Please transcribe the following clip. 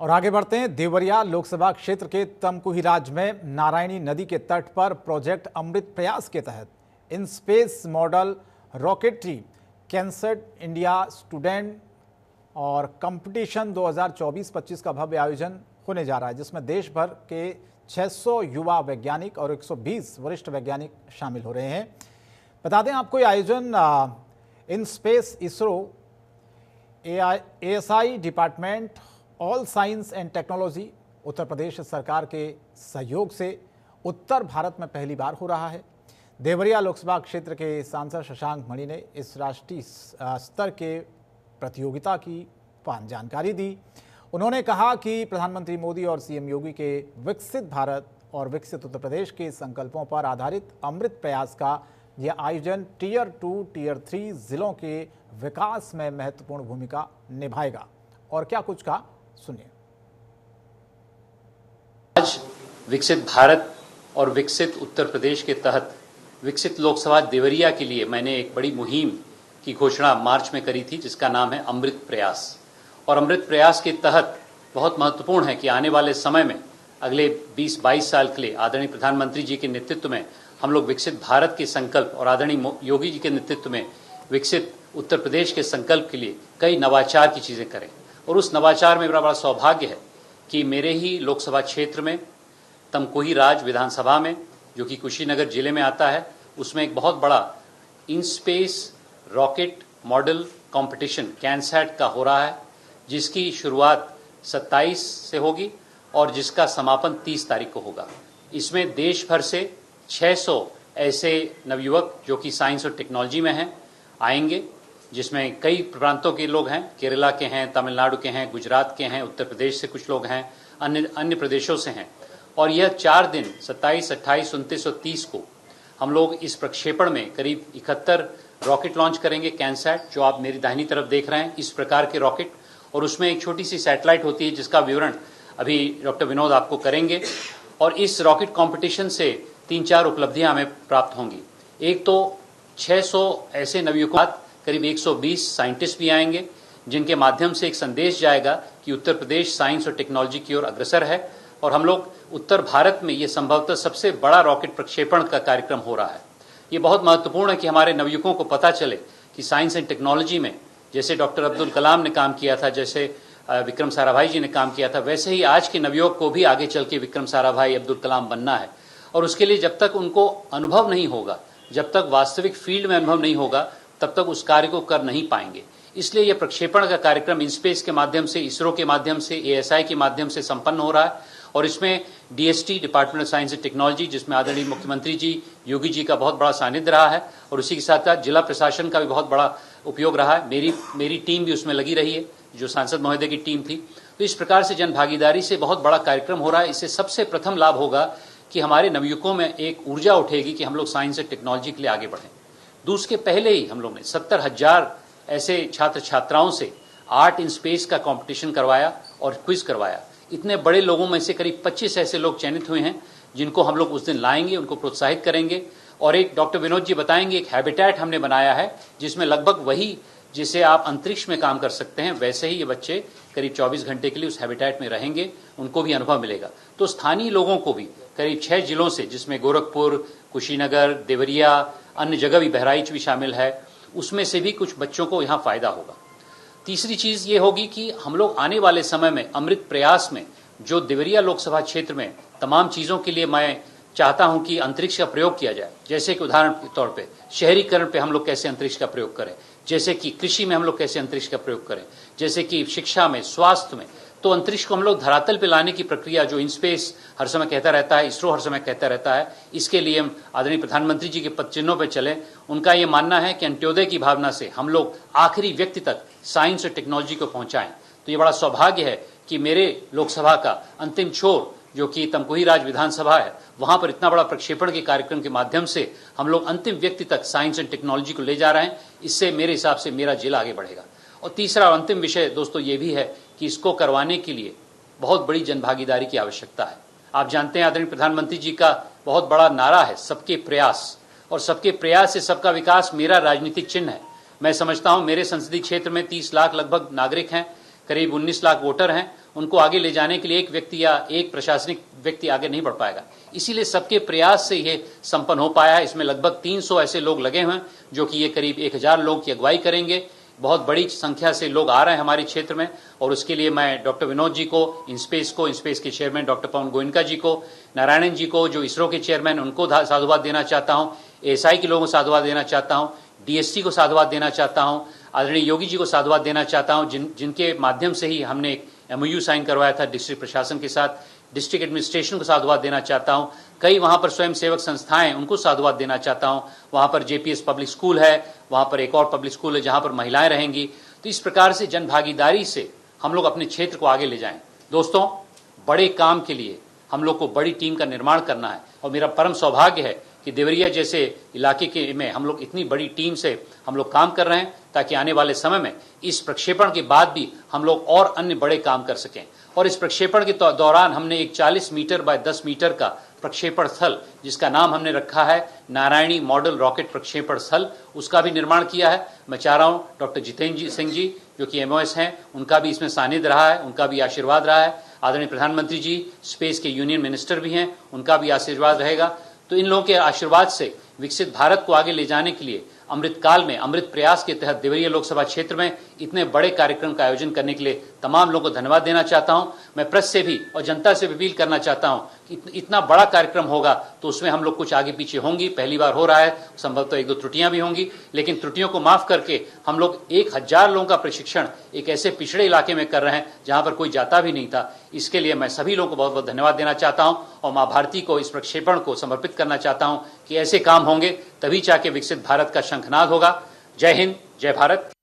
और आगे बढ़ते हैं। देवरिया लोकसभा क्षेत्र के तमकुहीराज में नारायणी नदी के तट पर प्रोजेक्ट अमृत प्रयास के तहत in space model rocketry cancer India student और कंपटीशन 2024-25 का भव्य आयोजन होने जा रहा है, जिसमें देश भर के 600 युवा वैज्ञानिक और 120 वरिष्ठ वैज्ञानिक शामिल हो रहे हैं। बता दें आपको, ये आयोजन in space ISRO ASI department of science and technology Uttar Pradesh सरकार के सहयोग से उत्तर भारत में पहली बार हो रहा है। देवरिया लोकसभा क्षेत्र के सांसद शशांक मणि ने इस राष्ट्रीय स्तर के प्रतियोगिता की जानकारी दी। उन्होंने कहा कि प्रधानमंत्री मोदी और CM योगी के विकसित भारत और विकसित उत्तर प्रदेश के संकल्पों पर आधारित अमृत प्रयास का यह आयोजन टियर 2, टियर 3 जिलों के विकास में महत्वपूर्ण भूमिका निभाएगा। और क्या कुछ कहा, सुनिए। आज विकसित भारत और विकसित उत्तर प्रदेश के तहत विकसित लोकसभा देवरिया के लिए मैंने एक बड़ी मुहिम की घोषणा मार्च में करी थी, जिसका नाम है अमृत प्रयास। और अमृत प्रयास के तहत बहुत महत्वपूर्ण है कि आने वाले समय में अगले 20-22 साल के लिए आदरणीय प्रधानमंत्री जी के नेतृत्व में हम लोग विकसित भारत के संकल्प और आदरणीय योगी जी के नेतृत्व में विकसित उत्तर प्रदेश के संकल्प के लिए कई नवाचार की चीज़ें करें। और उस नवाचार में मेरा बड़ा सौभाग्य है कि मेरे ही लोकसभा क्षेत्र में तमकुहीराज विधानसभा में, जो कि कुशीनगर जिले में आता है, उसमें एक बहुत बड़ा in space rocket model competition cansat का हो रहा है, जिसकी शुरुआत 27 से होगी और जिसका समापन 30 तारीख को होगा। इसमें देश भर से 600 ऐसे नवयुवक जो कि साइंस और टेक्नोलॉजी में हैं आएंगे, जिसमें कई प्रांतों के लोग हैं, केरला के हैं, तमिलनाडु के हैं, गुजरात के हैं, उत्तर प्रदेश से कुछ लोग हैं, अन्य प्रदेशों से हैं। और यह 4 दिन 27, 28, 29 और 30 को हम लोग इस प्रक्षेपण में करीब 71 रॉकेट लॉन्च करेंगे। कैनसैट, जो आप मेरी दाहिनी तरफ देख रहे हैं, इस प्रकार के रॉकेट, और उसमें एक छोटी सी सैटेलाइट होती है जिसका विवरण अभी डॉक्टर विनोद आपको करेंगे। और इस रॉकेट कंपटीशन से 3-4 उपलब्धियां हमें प्राप्त होंगी। एक तो 600 ऐसे नवयुवकों, करीब 120 साइंटिस्ट भी आएंगे, जिनके माध्यम से एक संदेश जाएगा कि उत्तर प्रदेश साइंस और टेक्नोलॉजी की ओर अग्रसर है। और हम लोग उत्तर भारत में ये संभवतः सबसे बड़ा रॉकेट प्रक्षेपण का कार्यक्रम हो रहा है। ये बहुत महत्वपूर्ण है कि हमारे नवयुवकों को पता चले कि साइंस एंड टेक्नोलॉजी में जैसे डॉक्टर अब्दुल कलाम ने काम किया था, जैसे विक्रम साराभाई जी ने काम किया था, वैसे ही आज के नवयुवक को भी आगे चल के विक्रम साराभाई, अब्दुल कलाम बनना है। और उसके लिए जब तक उनको अनुभव नहीं होगा, जब तक वास्तविक फील्ड में अनुभव नहीं होगा, तब तक उस कार्य को कर नहीं पाएंगे। इसलिए यह प्रक्षेपण का कार्यक्रम इनस्पेस के माध्यम से, इसरो के माध्यम से, ASI के माध्यम से संपन्न हो रहा है। और इसमें DST department of science and technology, जिसमें आदरणीय मुख्यमंत्री जी योगी जी का बहुत बड़ा सानिध्य रहा है, और उसी के साथ साथ जिला प्रशासन का भी बहुत बड़ा उपयोग रहा है। मेरी टीम भी उसमें लगी रही है, जो सांसद महोदय की टीम थी। तो इस प्रकार से जन भागीदारी से बहुत बड़ा कार्यक्रम हो रहा है। इससे सबसे प्रथम लाभ होगा कि हमारे नवयुवकों में एक ऊर्जा उठेगी कि हम लोग साइंस और टेक्नोलॉजी के लिए आगे बढ़ें। दूसरे पहले ही हम लोग ने 70,000 ऐसे छात्र छात्राओं से आर्ट इन स्पेस का कंपटीशन करवाया और क्विज करवाया। इतने बड़े लोगों में से करीब 25 ऐसे लोग चयनित हुए हैं, जिनको हम लोग उस दिन लाएंगे, उनको प्रोत्साहित करेंगे। और एक डॉक्टर विनोद जी बताएंगे, एक हैबिटेट हमने बनाया है, जिसमें लगभग वही जिसे आप अंतरिक्ष में काम कर सकते हैं, वैसे ही ये बच्चे करीब 24 घंटे के लिए उस हैबिटेट में रहेंगे, उनको भी अनुभव मिलेगा। तो स्थानीय लोगों को भी करीब 6 जिलों से, जिसमें गोरखपुर, कुशीनगर, देवरिया, अन्य जगह भी, बहराइच भी शामिल है, उसमें से भी कुछ बच्चों को यहाँ फायदा होगा। तीसरी चीज ये होगी कि हम लोग आने वाले समय में अमृत प्रयास में जो देवरिया लोकसभा क्षेत्र में तमाम चीजों के लिए मैं चाहता हूं कि अंतरिक्ष का प्रयोग किया जाए। जैसे कि उदाहरण के तौर पे शहरीकरण पे हम लोग कैसे अंतरिक्ष का प्रयोग करें, जैसे कि कृषि में हम लोग कैसे अंतरिक्ष का प्रयोग करें, जैसे कि शिक्षा में, स्वास्थ्य में। तो अंतरिक्ष को हम लोग धरातल पे लाने की प्रक्रिया, जो इनस्पेस हर समय कहता रहता है, इसरो हर समय कहता रहता है, इसके लिए हम आदरणीय प्रधानमंत्री जी के पद चिन्हों पर चले। उनका ये मानना है कि अंत्योदय की भावना से हम लोग आखिरी व्यक्ति तक साइंस और टेक्नोलॉजी को पहुंचाएं। तो ये बड़ा सौभाग्य है कि मेरे लोकसभा का अंतिम छोर, जो कि तमकुहीराज विधानसभा है, वहां पर इतना बड़ा प्रक्षेपण के कार्यक्रम के माध्यम से हम लोग अंतिम व्यक्ति तक साइंस एंड टेक्नोलॉजी को ले जा रहे हैं। इससे मेरे हिसाब से मेरा जिला आगे बढ़ेगा। और तीसरा और अंतिम विषय दोस्तों ये भी है कि इसको करवाने के लिए बहुत बड़ी जनभागीदारी की आवश्यकता है। आप जानते हैं आदरणीय प्रधानमंत्री जी का बहुत बड़ा नारा है सबके प्रयास, और सबके प्रयास से सबका विकास मेरा राजनीतिक चिन्ह है। मैं समझता हूं मेरे संसदीय क्षेत्र में 30 लाख लगभग नागरिक हैं, करीब 19 लाख वोटर हैं, उनको आगे ले जाने के लिए एक व्यक्ति या एक प्रशासनिक व्यक्ति आगे नहीं बढ़ पाएगा। इसीलिए सबके प्रयास से ये संपन्न हो पाया है। इसमें लगभग 300 ऐसे लोग लगे हुए हैं जो कि ये करीब 1000 लोग की अगुवाई करेंगे। बहुत बड़ी संख्या से लोग आ रहे हैं हमारे क्षेत्र में, और उसके लिए मैं डॉक्टर विनोद जी को, इंस्पेस के चेयरमैन डॉक्टर पवन गोयनका जी को, नारायणन जी को जो इसरो के चेयरमैन, उनको साधुवाद देना चाहता हूँ, एएसआई के लोगों को साधुवाद देना चाहता हूँ, डीएसटी को साधुवाद देना चाहता हूँ, आदरणीय योगी जी को साधुवाद देना चाहता हूँ, जिनके माध्यम से ही हमने एक MOU साइन करवाया था डिस्ट्रिक्ट प्रशासन के साथ। डिस्ट्रिक्ट एडमिनिस्ट्रेशन को साधुवाद देना चाहता हूँ। कई वहां पर स्वयं सेवक संस्थाएं, उनको साधुवाद देना चाहता हूँ। वहां पर JPS पब्लिक स्कूल है, वहां पर एक और पब्लिक स्कूल है जहां पर महिलाएं रहेंगी। तो इस प्रकार से जन भागीदारी से हम लोग अपने क्षेत्र को आगे ले जाएं। दोस्तों, बड़े काम के लिए हम लोग को बड़ी टीम का निर्माण करना है, और मेरा परम सौभाग्य है कि देवरिया जैसे इलाके में हम लोग इतनी बड़ी टीम से हम लोग काम कर रहे हैं, ताकि आने वाले समय में इस प्रक्षेपण के बाद भी हम लोग और अन्य बड़े काम कर सकें। और इस प्रक्षेपण के दौरान हमने एक 40 मीटर बाय 10 मीटर का प्रक्षेपण स्थल, जिसका नाम हमने रखा है नारायणी मॉडल रॉकेट प्रक्षेपण स्थल, उसका भी निर्माण किया है। मैं चाह रहा हूं डॉक्टर जितेंद्र सिंह जी जो कि MOS हैं, उनका भी इसमें सानिध्य रहा है, उनका भी आशीर्वाद रहा है। आदरणीय प्रधानमंत्री जी स्पेस के यूनियन मिनिस्टर भी हैं, उनका भी आशीर्वाद रहेगा। तो इन लोगों के आशीर्वाद से विकसित भारत को आगे ले जाने के लिए अमृत काल में, अमृत प्रयास के तहत देवरिया लोकसभा क्षेत्र में इतने बड़े कार्यक्रम का आयोजन करने के लिए तमाम लोगों को धन्यवाद देना चाहता हूं। मैं प्रेस से भी और जनता से भी अपील करना चाहता हूं कि इतना बड़ा कार्यक्रम होगा तो उसमें हम लोग कुछ आगे पीछे होंगी, पहली बार हो रहा है, संभवतः 1-2 त्रुटियां भी होंगी, लेकिन त्रुटियों को माफ करके हम लोग 1000 लोगों का प्रशिक्षण एक ऐसे पिछड़े इलाके में कर रहे हैं जहां पर कोई जाता भी नहीं था। इसके लिए मैं सभी लोगों को बहुत बहुत धन्यवाद देना चाहता हूं, और मां भारती को इस प्रक्षेपण को समर्पित करना चाहता हूं कि ऐसे काम होंगे तभी जाके विकसित भारत का शंखनाद होगा। जय हिंद, जय भारत।